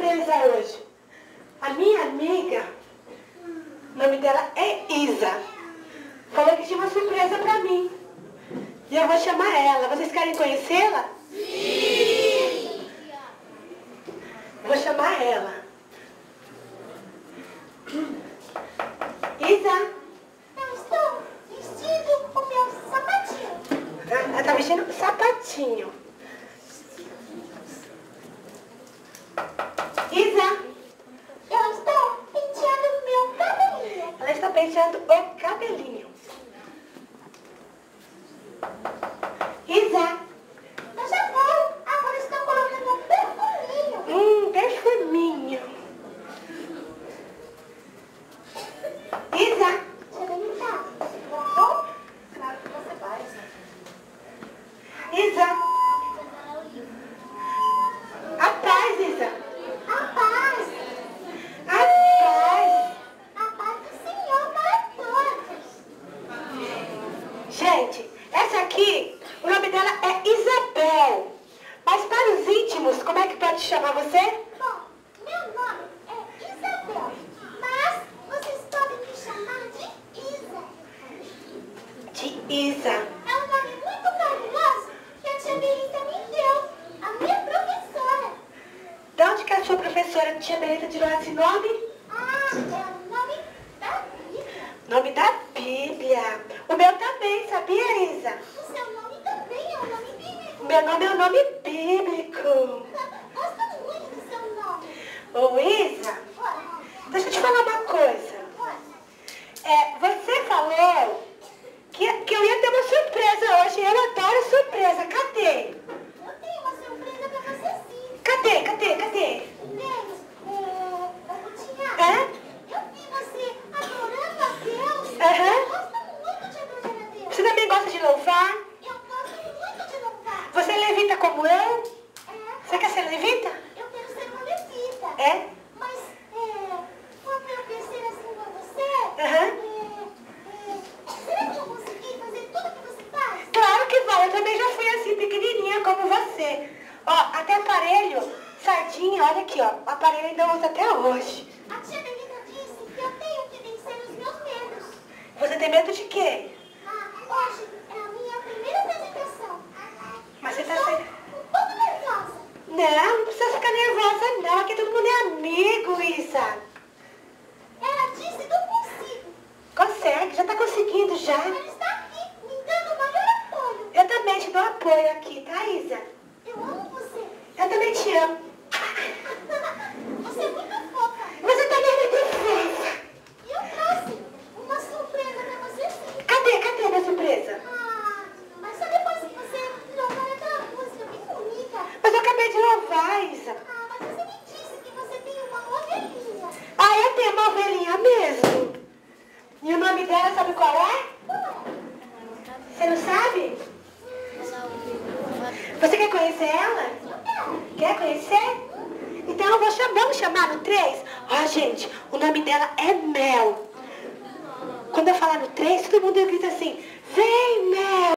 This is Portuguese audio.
pra realizar hoje. A minha amiga, o nome dela é Isa, falou que tinha uma surpresa pra mim. E eu vou chamar ela. Vocês querem conhecê-la? Sim! Vou chamar ela. Isa? Eu estou vestindo o meu sapatinho. Ela tá vestindo um sapatinho. Isa? Eu estou penteando o meu cabelinho. Ela está penteando o cabelinho. Isa? Eu já vou. Agora estou colocando um perfuminho. Perfuminho. Isa? Deixa eu limpar. Bom? Claro que você vai. Isa? A paz, Isa. A paz. A paz. A paz do Senhor para todos. Gente, essa aqui, o nome dela é Isabel. Mas para os íntimos, como é que pode chamar você? Bom, meu nome é Isabel, mas vocês podem me chamar de Isa. De Isa. É um nome muito carinhoso que a tia Belita me deu, a minha professora. De onde que a sua professora, tia Belita, tirou esse nome? Ah, é o nome da Bíblia. Nome da Bíblia. O meu também, sabia, Isa? O seu nome também é um nome bíblico. O meu nome é um nome bíblico. Gosto muito do seu nome. Ô, Isa, deixa eu te falar uma coisa. Você falou que eu ia ter uma surpresa hoje. Eu adoro surpresa. Cadê? Eu tenho uma surpresa pra você sim. Cadê? Denis, É? eu vi você adorando a Deus. Aham. Eu gosto muito de adorar a Deus. Você também gosta de louvar? Eu gosto muito de louvar. Você é levita como eu? É, Você quer ser levita? eu quero ser uma levita. É? Mas, quando eu crescer assim com você, Aham. será que eu vou conseguir fazer tudo que você faz? Claro que vai. Eu também já fui assim, pequenininha como você. Ó, até aparelho, sardinha, olha aqui, ó. O aparelho ainda usa até hoje. A tia Benita disse que eu tenho que vencer os meus medos. Você tem medo de quê? Hoje é a minha primeira apresentação. Mas você tá Estou sendo... um pouco nervosa. Não precisa ficar nervosa não. Aqui todo mundo é amigo, Isa. Ela disse que eu consigo. Consegue, já tá conseguindo já. Ela está aqui me dando o maior apoio. Eu também te dou apoio aqui, tá, Isa? Eu amo você. Eu também te amo. Você é muito fofa. Você também é muito fofa. E eu trouxe uma surpresa pra você sim. Cadê a minha surpresa? Mas só depois que você louvar aquela música bem bonita. Mas eu acabei de louvar, Isa. Mas você me disse que você tem uma ovelhinha. Ah, eu tenho uma ovelhinha mesmo. E o nome dela, sabe qual é? Você não sabe? Você quer conhecer ela? Quer conhecer? Então vamos chamar no 3? Ó, gente, o nome dela é Mel. Quando eu falar no 3, todo mundo grita assim, vem, Mel.